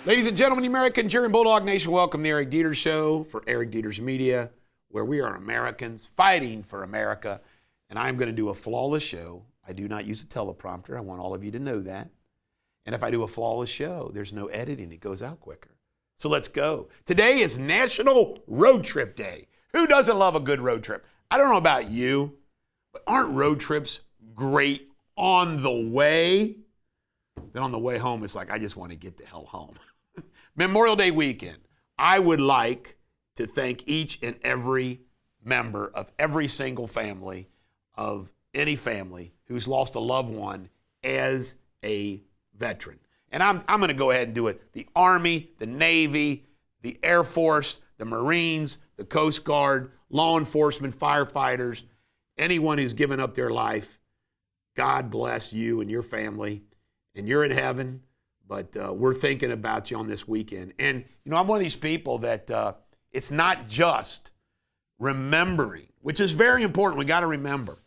Ladies and gentlemen, the American cheering Bulldog Nation, welcome to the Eric Deters Show for Eric Deters Media, where we are Americans fighting for America. And I'm going to do a flawless show. I do not use a teleprompter. I want all of you to know that. And if I do a flawless show, there's no editing. It goes out quicker. So let's go. Today is National Road Trip Day. Who doesn't love a good road trip? I don't know about you, but aren't road trips great on the way? Then on the way home, it's like, I just want to get the hell home. Memorial Day weekend. I would like to thank each and every member of every single family, of any family who's lost a loved one as a veteran. And I'm going to go ahead and do it. The Army, the Navy, the Air Force, the Marines, the Coast Guard, law enforcement, firefighters, anyone who's given up their life, God bless you and your family. And you're in heaven, but we're thinking about you on this weekend. And, you know, I'm one of these people that it's not just remembering, which is very important. We got to remember.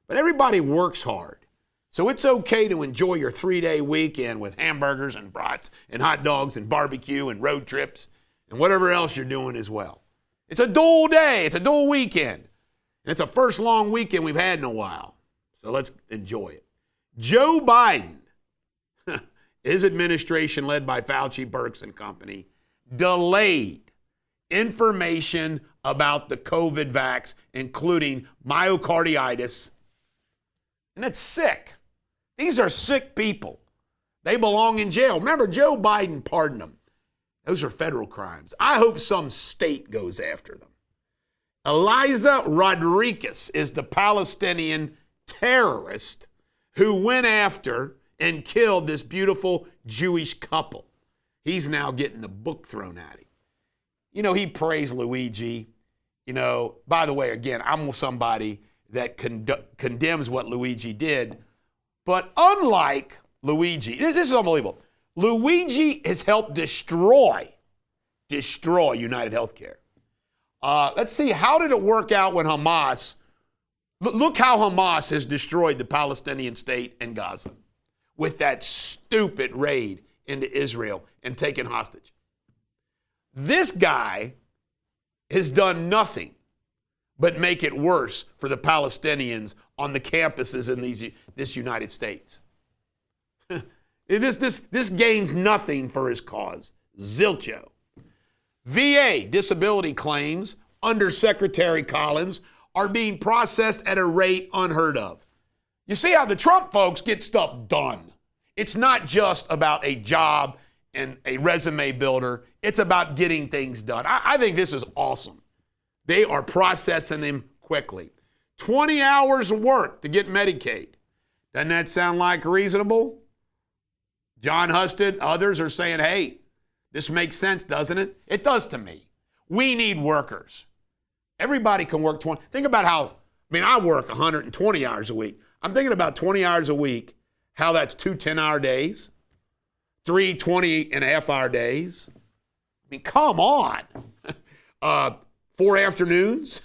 But everybody works hard. So it's okay to enjoy your 3-day weekend with hamburgers and brats and hot dogs and barbecue and road trips and whatever else you're doing as well. It's a dual day. It's a dual weekend. And it's the first long weekend we've had in a while. So let's enjoy it. Joe Biden, his administration led by Fauci, Birx, and company, delayed information about the COVID vax, including myocarditis. And it's sick. These are sick people. They belong in jail. Remember, Joe Biden pardoned them. Those are federal crimes. I hope some state goes after them. Eliza Rodriguez is the Palestinian terrorist who went after and killed this beautiful Jewish couple. He's now getting the book thrown at him. You know, he praised Luigi. You know, by the way, again, I'm somebody that condemns what Luigi did. But unlike Luigi, this is unbelievable. Luigi has helped destroy United Healthcare. Let's see, how did it work out when Hamas, look how Hamas has destroyed the Palestinian state and Gaza with that stupid raid into Israel and taken hostage. This guy has done nothing but make it worse for the Palestinians on the campuses in this United States. This gains nothing for his cause. Zilcho. VA disability claims under Secretary Collins are being processed at a rate unheard of. You see how the Trump folks get stuff done. It's not just about a job and a resume builder. It's about getting things done. I think this is awesome. They are processing them quickly. 20 hours of work to get Medicaid. Doesn't that sound like reasonable? John Husted, others are saying, hey, this makes sense, doesn't it? It does to me. We need workers. Everybody can work 20. Think about how, I work 120 hours a week. I'm thinking about 20 hours a week, how that's 2 10-hour days, 3 20-and-a-half-hour days. Come on. 4 afternoons.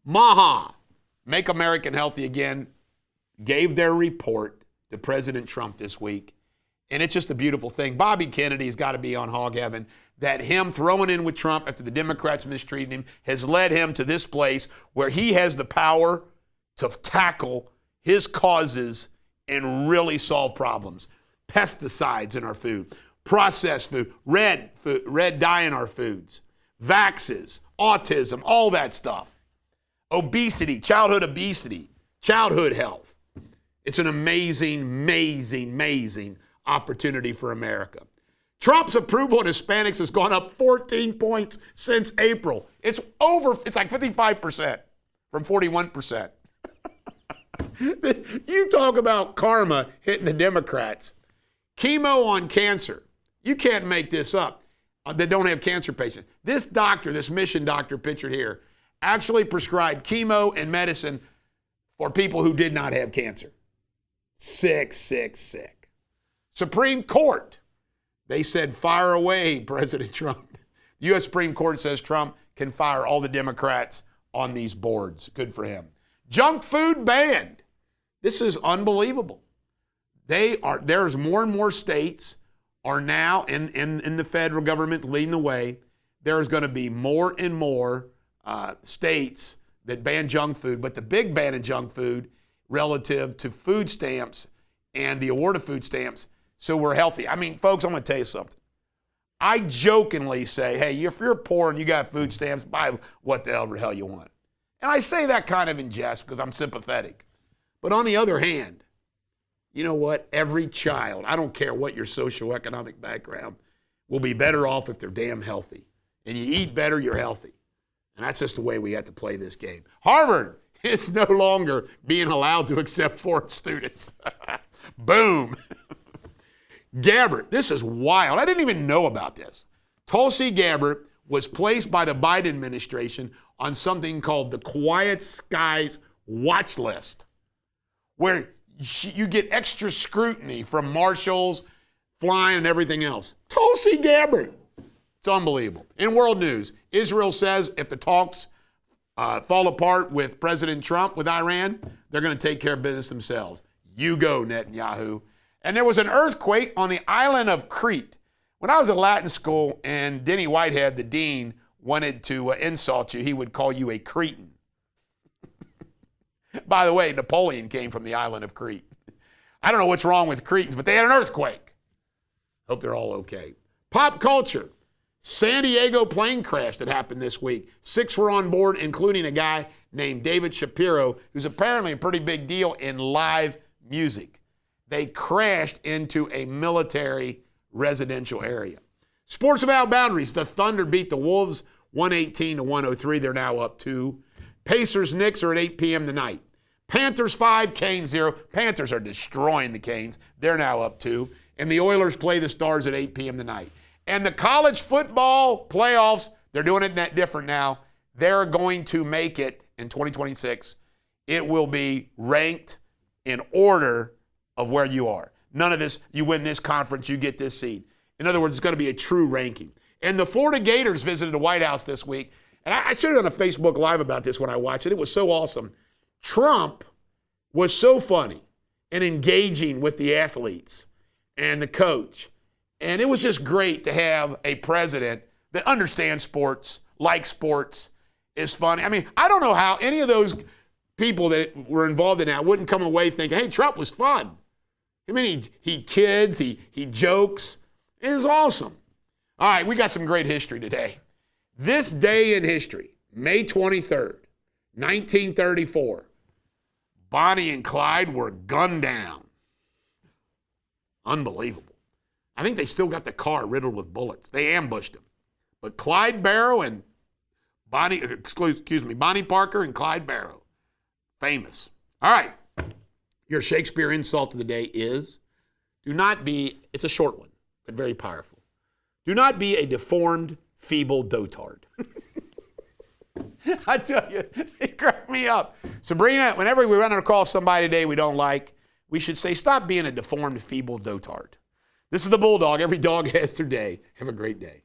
MAHA, Make America Healthy Again, gave their report to President Trump this week. And it's just a beautiful thing. Bobby Kennedy's got to be on hog heaven. That him throwing in with Trump after the Democrats mistreated him has led him to this place where he has the power to tackle his causes and really solve problems. Pesticides in our food, processed food, red dye in our foods, vaxes, autism, all that stuff. Obesity, childhood health. It's an amazing, amazing, amazing opportunity for America. Trump's approval of Hispanics has gone up 14 points since April. It's like 55% from 41%. You talk about karma hitting the Democrats. Chemo on cancer. You can't make this up. That don't have cancer patients. This doctor, this mission doctor pictured here, actually prescribed chemo and medicine for people who did not have cancer. Sick. Supreme Court. They said, fire away, President Trump. The U.S. Supreme Court says Trump can fire all the Democrats on these boards. Good for him. Junk food banned. This is unbelievable. There's more and more states are now in the federal government leading the way. There's going to be more and more states that ban junk food, but the big ban of junk food relative to food stamps and the award of food stamps, so we're healthy. I mean, folks, I'm going to tell you something. I jokingly say, hey, if you're poor and you got food stamps, buy what the hell you want. And I say that kind of in jest because I'm sympathetic. But on the other hand, you know what? Every child, I don't care what your socioeconomic background, will be better off if they're damn healthy. And you eat better, you're healthy. And that's just the way we have to play this game. Harvard is no longer being allowed to accept foreign students. Boom. Gabbard, this is wild. I didn't even know about this. Tulsi Gabbard was placed by the Biden administration on something called the Quiet Skies Watch List, where you get extra scrutiny from marshals, flying, and everything else. Tulsi Gabbard. It's unbelievable. In world news, Israel says if the talks fall apart with President Trump with Iran, they're going to take care of business themselves. You go, Netanyahu. And there was an earthquake on the island of Crete. When I was at Latin school and Denny Whitehead, the dean, wanted to insult you, he would call you a Cretan. By the way, Napoleon came from the island of Crete. I don't know what's wrong with Cretans, but they had an earthquake. Hope they're all okay. Pop culture. San Diego plane crash that happened this week. 6 were on board, including a guy named David Shapiro, who's apparently a pretty big deal in live music. They crashed into a military residential area. Sports Without Boundaries. The Thunder beat the Wolves 118-103. They're now up 2. Pacers Knicks are at 8 p.m. tonight. Panthers 5, Canes 0. Panthers are destroying the Canes. They're now up 2. And the Oilers play the Stars at 8 p.m. tonight. And the college football playoffs, they're doing it different now. They're going to make it in 2026. It will be ranked in order of where you are. None of this, you win this conference, you get this seed. In other words, it's going to be a true ranking. And the Florida Gators visited the White House this week. And I should have done a Facebook Live about this when I watched it. It was so awesome. Trump was so funny and engaging with the athletes and the coach. And it was just great to have a president that understands sports, likes sports, is funny. I mean, I don't know how any of those people that were involved in that wouldn't come away thinking, hey, Trump was fun. I mean, he kids, he jokes. It was awesome. All right, we got some great history today. This day in history, May 23rd, 1934, Bonnie and Clyde were gunned down. Unbelievable. I think they still got the car riddled with bullets. They ambushed him. But Clyde Barrow and Bonnie Parker and Clyde Barrow, famous. All right, your Shakespeare insult of the day is, it's a short one, but very powerful. Do not be a deformed, feeble dotard. I tell you, it cracked me up. Sabrina, whenever we run across somebody today we don't like, we should say, stop being a deformed, feeble dotard. This is the Bulldog. Every dog has their day. Have a great day.